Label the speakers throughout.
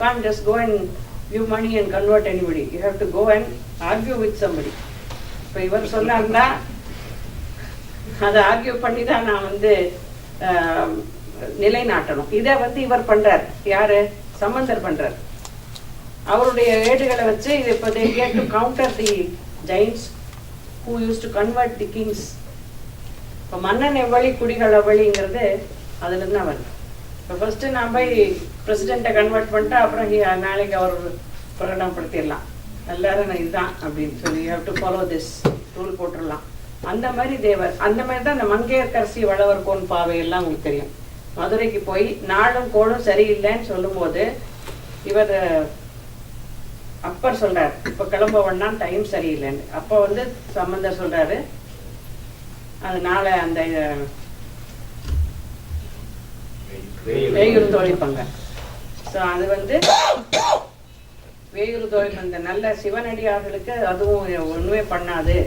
Speaker 1: can't just go and give money and convert anybody. You have to go and argue with somebody. இப்போ இவர் சொன்னார்னா அதை argue பண்ணி தான் நான் வந்து நிலைநாட்டணும். இதை வந்து இவர் பண்றார். யாரு? சம்பந்தர் பண்றார். அவருடைய ஏடுகளை வச்சு இது இப்போ they get to counter the giants who used to convert the kings. இப்போ மன்னன் எவ்வளி குடிகள் எவ்வளிங்கிறது அதுல இருந்து தான் வருது. இப்போ ஃபர்ஸ்ட் நான் போய் பிரசிடென்ட்டை கன்வெர்ட் பண்ணிட்டா அப்புறம் நாளைக்கு அவர் பிரகடனப்படுத்திடலாம் எல்லாரும் இதுதான் அப்படின்னு சொல்லி you have to follow this rule போட்டுடலாம். அந்த மாதிரி தேவர் அந்த மாதிரி தான் இந்த மங்கையர்கரசி வளவர் கோன் பாவை எல்லாம் உங்களுக்கு தெரியும். மதுரைக்கு போய் நாடும் கோளும் சரியில்லைன்னு சொல்லும் போது இவர் அப்பர் சொல்றாரு இப்ப கிளம்ப வேணா டைம் சரியில்லைன்னு. அப்ப வந்து சம்பந்தர் சொல்றாரு அதனால அந்த வேயூர் தோழிப்பங்க. ஸோ அது வந்து வேயூர் தோழிப்பங்க நல்ல சிவனடியார்களுக்கு அதுவும் ஒண்ணுமே பண்ணாது.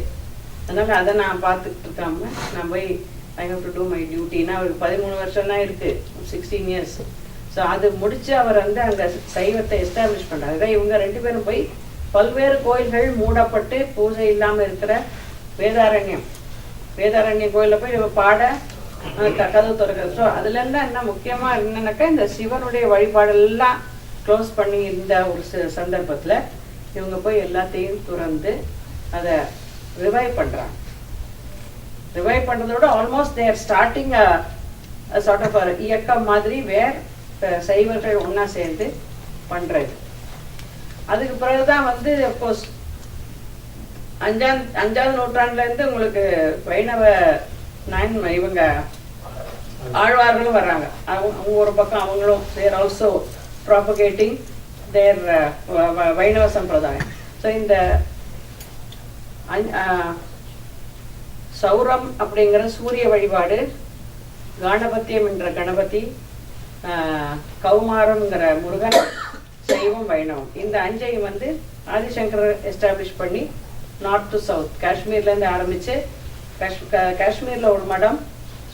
Speaker 1: அதனால அதை நான் பார்த்துட்டு இருக்காம நான் போய் I have to do my டியூட்டின்னா அவருக்கு 13 வருஷம் தான் இருக்கு, 16 இயர்ஸ். ஸோ அது முடிச்சு அவர் வந்து அங்க சைவத்தை எஸ்டாப்ளிஷ் பண்றாரு. அதான் இவங்க 2 பேரும் போய் பல்வேறு கோயில்கள் மூடப்பட்டு பூஜை இல்லாம இருக்கிற வேதாரண்ய கோயில போய் பாட கதவு திறக்கிறது. ஸோ அதுல இருந்தா என்ன முக்கியமா என்னன்னாக்கா இந்த சிவனுடைய வழிபாடெல்லாம் க்ளோஸ் பண்ணி இருந்த ஒரு சந்தர்ப்பத்துல இவங்க போய் எல்லாத்தையும் துறந்து அதை ரிவைவ் பண்றாங்க. ரிவைவ் பண்றதோட almost their starting sort of இயக்கம் மாதிரி வேர் சைவர்கள் ஒன்னா சேர்ந்து பண்றது. அதுக்கு பிறகுதான் வந்து அப்கோர்ஸ் 5ஆம் நூற்றாண்டுல இருந்து உங்களுக்கு வைணவ இவங்க ஆழ்வார்களும் வர்றாங்க. அவங்க ஒரு பக்கம் அவங்களும் தேர் ஆல்சோ ப்ராபகேட்டிங் தேர் வைணவ சம்பிரதாயம். ஸோ இந்த சௌரம் அப்படிங்கிற சூரிய வழிபாடு, காணபத்தியம் என்ற கணபதி, கௌமாரம்ங்கிற முருகன், சைவம், வைணவம் இந்த 5ஐயும் வந்து ஆதிசங்கர் எஸ்டாப்ளிஷ் பண்ணி நார்த் டு சவுத் காஷ்மீர்ல இருந்து ஆரம்பிச்சு காஷ்மீர்ல ஒரு மடம்,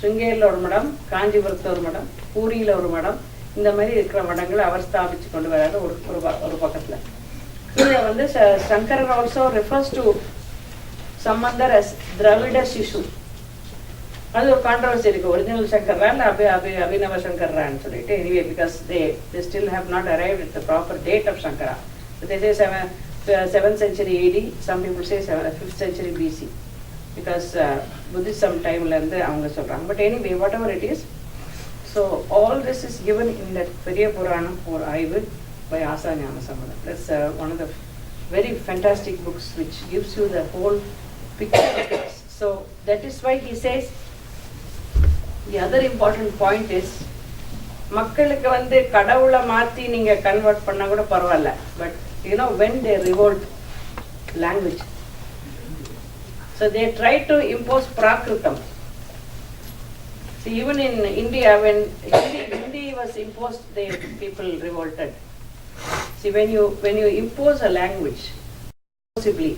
Speaker 1: சுங்கேரியில் ஒரு மடம், காஞ்சிபுரத்துல ஒரு மடம், பூரியில ஒரு மடம், இந்த மாதிரி இருக்கிற மடங்களை அவர் ஸ்தாபிச்சு கொண்டு வராரு ஒரு பக்கத்துல. கீழே வந்து Shankarar also refers to Sambandar as Dravida Shishu. அது ஒரு கான்ட்ரவர்சி இருக்கு, ஒரிஜினல் சங்கர்ரா இல்ல அபிநவ சங்கர்ரான்னு சொல்லிட்டு. Anyway because they still have not arrived at the proper date of Shankara. They say 7th century AD, some people say 5th century BC because Buddhism timeல இருந்து அவங்க சொல்றாங்க. But anyway, whatever it is, so all this is given in that பெரிய புராணம் or ஆய்வு by Asa Gnanasambandar. That's one of the very fantastic books which gives you the whole picture of this. So that is why he says the other important point is மக்களுக்கு வந்து கடவுளை மாத்தி நீங்க convert பண்ணா கூட பரவாயில்ல. But you know when they revolt language, so they try to impose Prakritam. See, even in India when Hindi was imposed, the people revolted. See, when you impose a language possibly,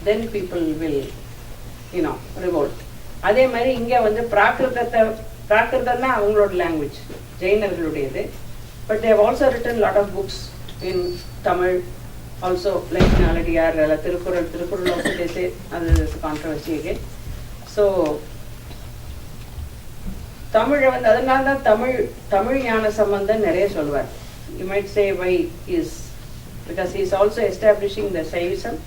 Speaker 1: then people will revolt. அதே மாதிரி இங்க வந்து பிராகிருதம் தான் அவங்களோட language, ஜெயினர்களுடையது. But they have also written a lot of books in Tamil also, like Naladiyar, Tirukkural also they say that is a controversy again. So Tamil வந்து அதனால தான் தமிழ் ஞான சம்பந்தம் நிறைய சொல்வார். You might say why is because he is also establishing the Saivism,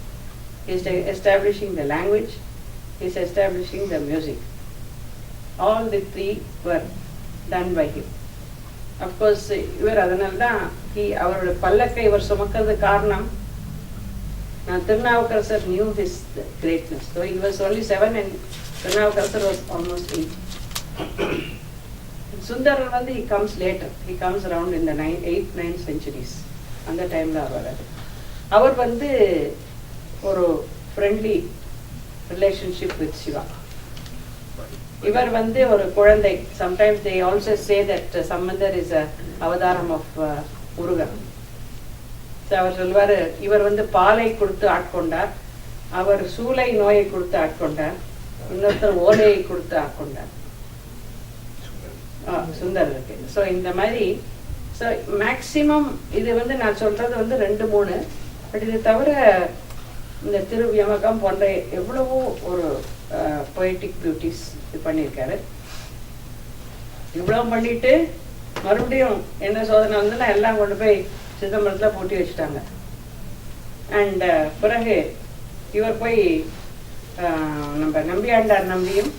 Speaker 1: he is establishing the language, he is establishing the music. All the 3 were done by him. Of course இவர் அதனால தான் அவரோட பல்லக்கை இவர் சுமக்கிறது காரணம் Thirunavukkarasar knew his greatness. So he was only 7 and Thirunavukkarasar was almost 8. Sundarar வந்து he comes later, he comes around in the 8th 9th centuries. அந்த டைம்ல அவர் வந்து ஒரு ஃப்ரெண்ட்லி ரிலேஷன்ஷிப் வித் சிவா. இவர் வந்து ஒரு குழந்தை. Sometimes they also say that Sambandar is a அவதாரம் of முருகன். அவர் சொல்வாரு இவர் வந்து பாலை கொடுத்து ஆட்கொண்டார், அவர் சூளை நோயை கொடுத்து ஆட்கொண்டார், இன்னொருத்தர் ஓலையை கொடுத்து ஆட்கொண்டார் சுந்தரருக்கு. ஸோ இந்த மாதிரி ஸோ மேக்சிமம் இது வந்து நான் சொல்றது வந்து 2-3. பட் இது தவிர இந்த திருவியமகம் போன்ற எவ்வளவோ ஒரு பொய்டிக் பியூட்டிஸ் இது பண்ணியிருக்காரு. இவ்வளவு பண்ணிட்டு மறுபடியும் என்ன சோதனை வந்துன்னா எல்லாம் கொண்டு போய் சிதம்பரத்தில் பூட்டி வச்சுட்டாங்க. அண்ட் பிறகு இவர் போய் நம்ம நம்பியாண்டார் நம்பியும்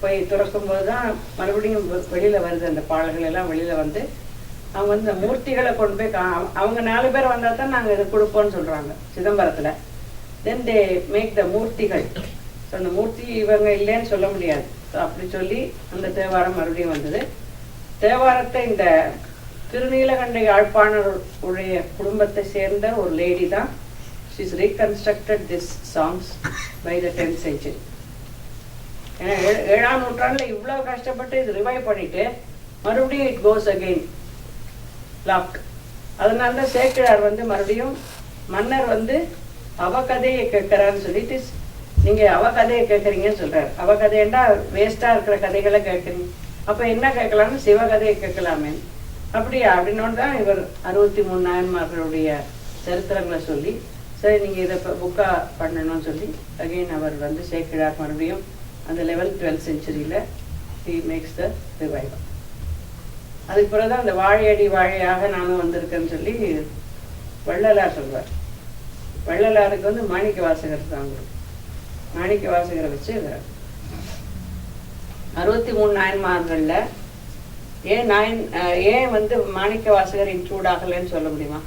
Speaker 1: போய் துறக்கும்போது தான் மறுபடியும் வெளியில் வருது. அந்த பாடல்கள் எல்லாம் வெளியில் வந்து அவங்க வந்து இந்த மூர்த்திகளை கொண்டு போய் அவங்க 4 பேர் வந்தால் தான் நாங்கள் இதை கொடுப்போம்னு சொல்கிறாங்க சிதம்பரத்தில். தென் தே மேக் த மூர்த்திகள். ஸோ அந்த மூர்த்தி இவங்க இல்லைன்னு சொல்ல முடியாது. ஸோ அப்படி சொல்லி அந்த தேவாரம் மறுபடியும் வந்தது. தேவாரத்தை இந்த திருநீலகண்ட யாழ்ப்பாணர் உடைய குடும்பத்தை சேர்ந்த ஒரு லேடி தான் she's reconstructed this songs by the 10th century. ஏன்னா 7ஆம் நூற்றாண்டுல இவ்வளவு கஷ்டப்பட்டு இது ரிவைவ் பண்ணிட்டு மறுபடியும் இட் கோஸ் அகெயின் லாப்ட். அதனால தான் சேக்கிழார் வந்து மறுபடியும் மன்னர் வந்து அவ கதையை கேட்கிறான்னு சொல்லிட்டு நீங்க அவ கதையை கேட்கறீங்கன்னு சொல்றாரு. அவ கதையண்டா வேஸ்டா இருக்கிற கதைகளை கேட்குறீங்க, அப்ப என்ன கேட்கலாம்னு சிவகதையை கேட்கலாமே. அப்படியா அப்படின்னோடு தான் இவர் 63 நாயன்மார்களுடைய சரித்திரங்களை சொல்லி சரி நீங்க இதை புக்கா பண்ணணும்னு சொல்லி அகெயின் அவர் வந்து சேக்கிழார் மறுபடியும் அந்த 11th centuryல he makes the revival. அதுக்கு பிறகுதான் அந்த வாழையடி வாழையாக நானும் வந்திருக்கேன்னு சொல்லி வள்ளலார் சொல்வார். வள்ளலாருக்கு வந்து மாணிக்க வாசகர் தான். மாணிக்க வாசகரை வச்சு 63 நாயன்மார்கள்ல ஏன் வந்து மாணிக்க வாசகர் இன்க்ளூட் ஆகலன்னு சொல்ல முடியுமா?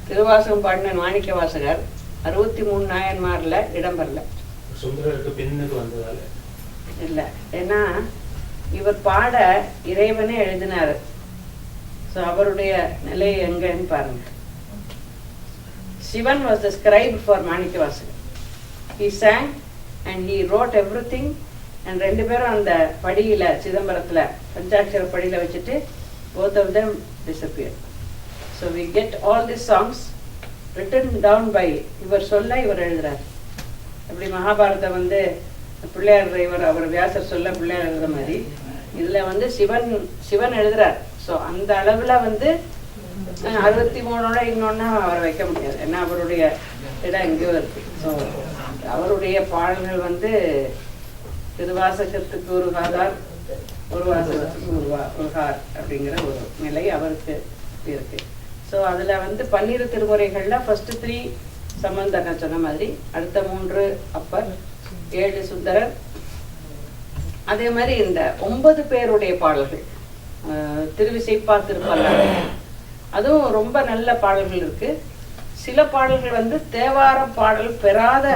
Speaker 1: திருவாசகம் பாடின மாணிக்க வாசகர் 63 நாயன்மார்ல இடம்பெறல. இல்ல, ஏன்னா இவர் பாட இறைவனே எழுதினாரு. ஸோ அவருடைய நிலை எங்கன்னு பாருங்க. Sivan was the scribe for Manikkavasagar. He sang and he wrote everything. and 2 பேரும் அந்த படியில சிதம்பரத்துல பஞ்சாட்சர படியில வச்சுட்டு both of them disappeared. So we get all these songs written down by இவர் சொல்ல இவர் எழுதுறார். அப்படி மகாபாரதம் வந்து பிள்ளையார் அவர் வியாசர் சொல்ல பிள்ளையார் எழுதுற மாதிரி இதுல வந்து சிவன் எழுதுறார். ஸோ அந்த அளவுல வந்து 63ஓட இன்னொன்னா அவரை வைக்க முடியாது. ஏன்னா அவருடைய இடம் எங்கேயோ இருக்கு. ஸோ அவருடைய பாடல்கள் வந்து திருவாசகத்துக்கு ஒரு காதார், ஒரு வாசகத்துக்கு ஒரு கார் அப்படிங்கிற ஒரு நிலை அவருக்கு இருக்கு. ஸோ அதுல வந்து 12 திருமுறைகள்ல ஃபர்ஸ்ட் 3 சம்பந்தர் சொன்ன மாதிரி, அடுத்த 3 அப்பர், 7 சுந்தரர். அதே மாதிரி இந்த 9 பேருடைய பாடல்கள் திருவிசைப்பா திருப்பல்லாண்டு, அதுவும் ரொம்ப நல்ல பாடல்கள் இருக்கு. சில பாடல்கள் வந்து தேவார பாடல் பெறாத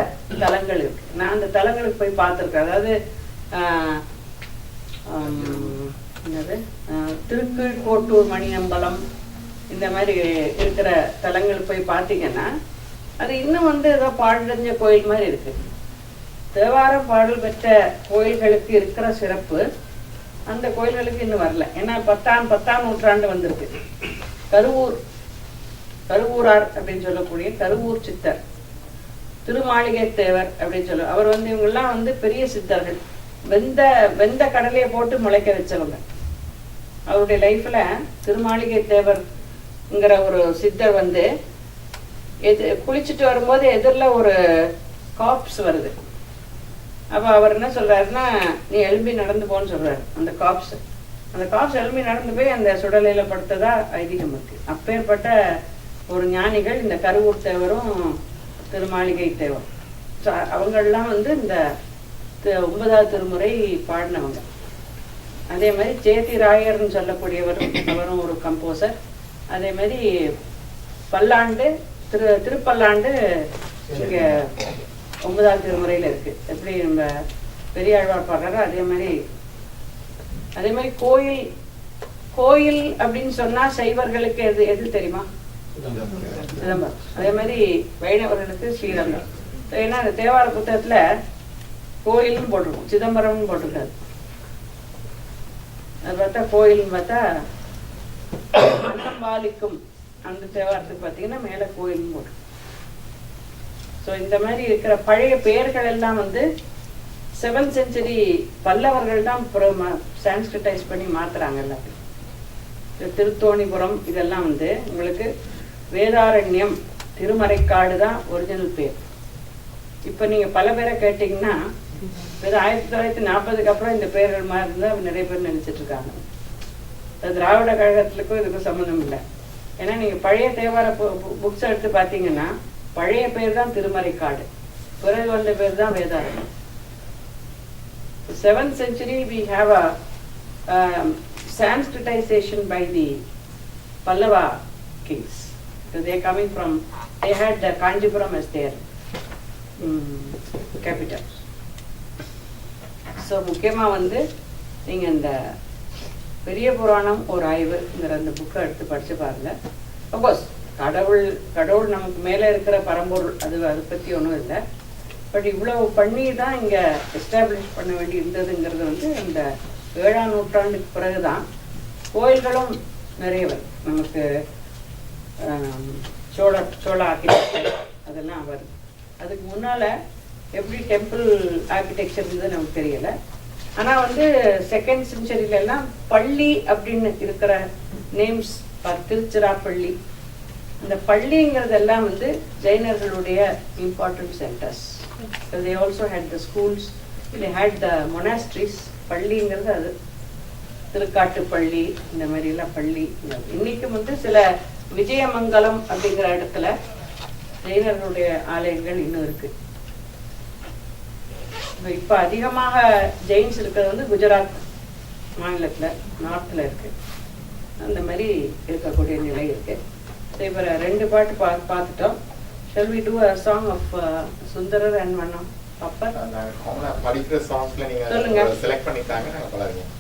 Speaker 1: தலங்கள் இருக்கு. நான் அந்த தலங்களுக்கு போய் பார்த்துருக்கேன். அதாவது என்னது திருக்கீழ்கோட்டூர் மணியம்பலம் இந்த மாதிரி இருக்கிற தலங்கள் போய் பார்த்தீங்கன்னா அது இன்னும் வந்து ஏதோ பாடஞ்ச கோயில் மாதிரி இருக்கு. தேவார பாடல் பெற்ற கோயில்களுக்கு இருக்கிற சிறப்பு அந்த கோயில்களுக்கு இன்னும் வரல. ஏன்னா 10ஆம் நூற்றாண்டு வந்திருக்கு. கருவூரார் அப்படின்னு சொல்லக்கூடிய கருவூர் சித்தர், திருமாளிகை தேவர் அப்படின்னு சொல்ல, அவர் வந்து இவங்கெல்லாம் வந்து பெரிய சித்தர்கள். வெந்த கடலையை போட்டு முளைக்க வச்சவங்க. அவருடைய லைஃப்ல திருமாளிகை தேவர்ங்கிற ஒரு சித்தர் வந்து குளிச்சுட்டு வரும்போது எதிரில் ஒரு காப்ஸ் வருது. அப்போ அவர் என்ன சொல்றாருன்னா, நீ எழும்பி நடந்து போன்னு சொல்றாரு. அந்த காப்ஸ் எழும்பி நடந்து போய் அந்த சுடலையில படுத்ததா ஐதீகம் இருக்கு. அப்பேற்பட்ட ஒரு ஞானிகள் இந்த கருவூர் தேவரும் திருமாளிகை தேவரும். அவங்கெல்லாம் வந்து இந்த 9வது திருமுறை பாடினவங்க. அதே மாதிரி சேத்தி ராயர்னு சொல்லக்கூடியவரும் அவரும் ஒரு கம்போசர். அதே மாதிரி பல்லாண்டு திருப்பல்லாண்டு இங்க 9வது திருமுறையில இருக்கு. எப்படி நம்ம பெரியாழ்வார் பாடுறாரோ அதே மாதிரி கோயில் அப்படின்னு சொன்னா சைவர்களுக்கு எது தெரியுமா? சிதம்பரம். அதே மாதிரி வைணவர்களுக்கு ஸ்ரீரங்கம். ஏன்னா அந்த தேவார புத்தகத்துல கோயில்னு போட்டிருக்கும், சிதம்பரம்னு போட்டிருக்காது. அது பார்த்தா கோயில்னு பார்த்தா அன்னம்பாலிக்கும் அந்த தேவாரத்துக்கு பார்த்தீங்கன்னா மேல கோயில்னு போட்டிருக்கும். ஸோ இந்த மாதிரி இருக்கிற பழைய பெயர்கள் எல்லாம் வந்து 7th century பல்லவர்கள் தான் சான்ஸ்கிரிட்டைஸ் பண்ணி மாத்துறாங்கல்ல. திருத்தோணிபுரம் இதெல்லாம் வந்து உங்களுக்கு வேதாரண்யம் திருமறைக்காடு தான் ஒரிஜினல் பேர். இப்போ நீங்கள் பல பேரை கேட்டிங்கன்னா வெறும் 1940க்கு அப்புறம் இந்த பேர்கள் மாதிரி இருந்தால் நிறைய பேர் நினைச்சிட்டு இருக்காங்க. திராவிட கழகத்துக்கும் இதுக்கும் சம்மந்தம் இல்லை. ஏன்னா நீங்கள் பழைய தேவார புக்ஸ் எடுத்து பார்த்தீங்கன்னா பழைய பேர் தான் திருமறைக்காடு, பிறகு வந்த பேர் தான் Vedaranyam. 7th century we have a Sanskritization by the Pallava kings. So they coming from, they had Kanjipuram as their capital. So முக்கியமாக வந்து நீங்கள் இந்த பெரிய புராணம் ஒரு ஆய்வுங்கிற அந்த புக்கை எடுத்து படித்து பாருங்க. அஃப்கோர்ஸ் கடவுள் நமக்கு மேலே இருக்கிற பரம்பொருள் அதை பற்றி ஒன்றும் இல்லை. பட் இவ்வளவு பண்ணி தான் இங்கே எஸ்டாப்ளிஷ் பண்ண வேண்டி இருந்ததுங்கிறது வந்து இந்த 7ஆம் நூற்றாண்டுக்கு பிறகு தான் கோயில்களும் நிறைய நமக்கு சோழ ஆர்கிடெக்சர் அதெல்லாம் வருது. அதுக்கு முன்னால் எப்படி டெம்பிள் ஆர்கிடெக்சர் இருந்தது நமக்கு தெரியல. ஆனால் வந்து 2nd centuryலாம் பள்ளி அப்படின்னு இருக்கிற நேம்ஸ், திருச்சிராப்பள்ளி, அந்த பள்ளிங்கிறதெல்லாம் வந்து ஜெயினர்களுடைய important centres. they also had the schools, they had the monasteries. பள்ளிங்கிறது அது திருக்காட்டு பள்ளி, இந்த மாதிரி எல்லாம் பள்ளி. இன்னைக்கும் வந்து சில விஜயமங்கலம் அப்படிங்கிற இடத்துல ஜெயினர்களுடைய ஆலயங்கள் இன்னும் இருக்கு. இப்போ அதிகமாக ஜெயின்ஸ் இருக்கிறது வந்து குஜராத் மாநிலத்தில் நார்த்தில் இருக்கு. அந்த மாதிரி இருக்கக்கூடிய நிலை இருக்கு. இப்போ 2 பாட்டு பார்த்துட்டோம். Shall we do a song of Sundarar and வண்ணம் அப்பர்?
Speaker 2: படிக்கிற சாங்ஸ்ல நீங்க செலக்ட் பண்ணிட்டாங்க, நாங்க பாடுறோம்.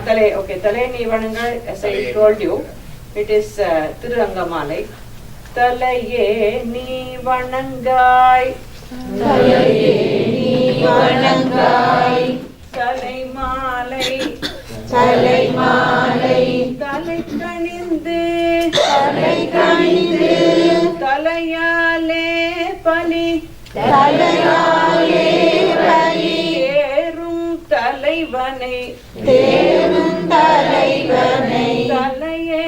Speaker 1: தலை ஓகே, தலை நீ வணங்காய். as I told you it is திரு அங்கமாலை. தலையே நீ வணங்காய்,
Speaker 3: தலையே நீ வணங்காய்,
Speaker 1: தலைமாலை
Speaker 3: தலைமாலை
Speaker 1: தலை கணிந்து
Speaker 3: தலையாலே
Speaker 1: பலி
Speaker 3: தலையாலே பலி
Speaker 1: தேரும் தலைவனை தலையே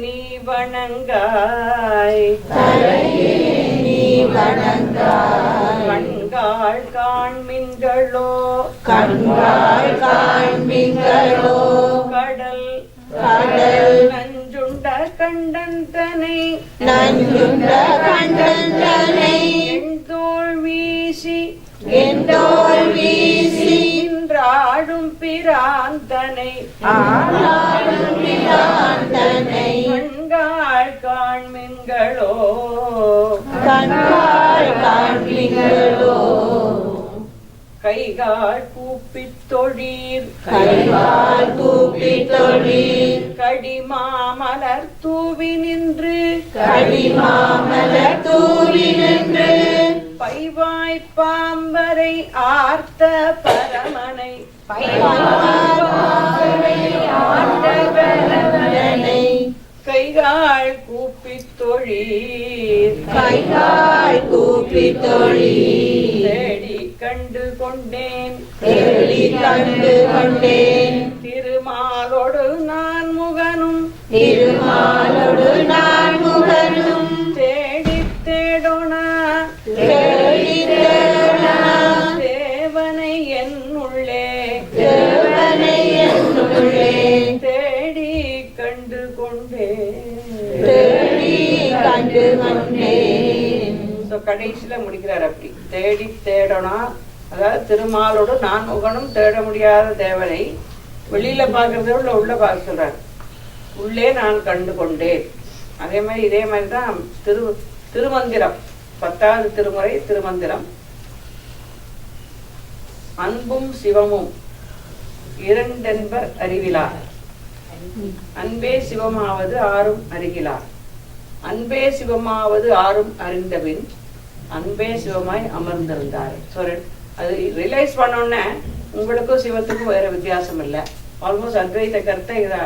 Speaker 1: நீ வணங்காய்,
Speaker 3: தலையே நீ வணங்காய்.
Speaker 1: கண்காள் காண்மின்களோ
Speaker 3: காண்பீங்களோ
Speaker 1: கடல் நஞ்சுண்ட கண்டந்தனை எண்தோள் வீசி நின்றாடும் பிராந்தனை கண்காள் காண்மின்களோ கைகால் கூப்பித் தொழீர் கடிமாமலர் தூவி நின்று பைவாய் பாம்பரை ஆர்த்த பரமனை கைகால் கூப்பித் தொழீர் தேடி கண்டு கொண்டேன் திருமாலோடு நான் முகனும் தேடி தேடோனா தேவனை என்னுள்ளே தேடி கண்டு கொண்டேன். கடைசியில முடிக்கிறார் அப்படி, தேடி தேடனா, அதாவது திருமாலோடு நான் முகனும் தேட முடியாத தேவனை வெளியில பாக்குறத விட உள்ள பார்க்க சொல்றாரு. உள்ளே நான் கண்டு கொண்டேன். அதே மாதிரிதான் திருமந்திரம், 10வது திருமுறை திருமந்திரம். அன்பும் சிவமும் இரண்டென்பர் அறிவிலார், அன்பே சிவமாவது ஆறும் அறிகிலார், அன்பே சிவமாவது ஆறும் அறிந்தபின் அன்பே சிவமாய் அமர்ந்திருந்தார். ஸோ அது ரியலைஸ் பண்ணோன்னே உங்களுக்கும் சிவத்துக்கும் வேற வித்தியாசம் இல்லை. ஆல்மோஸ்ட் அத்வைத கருத்தை இதை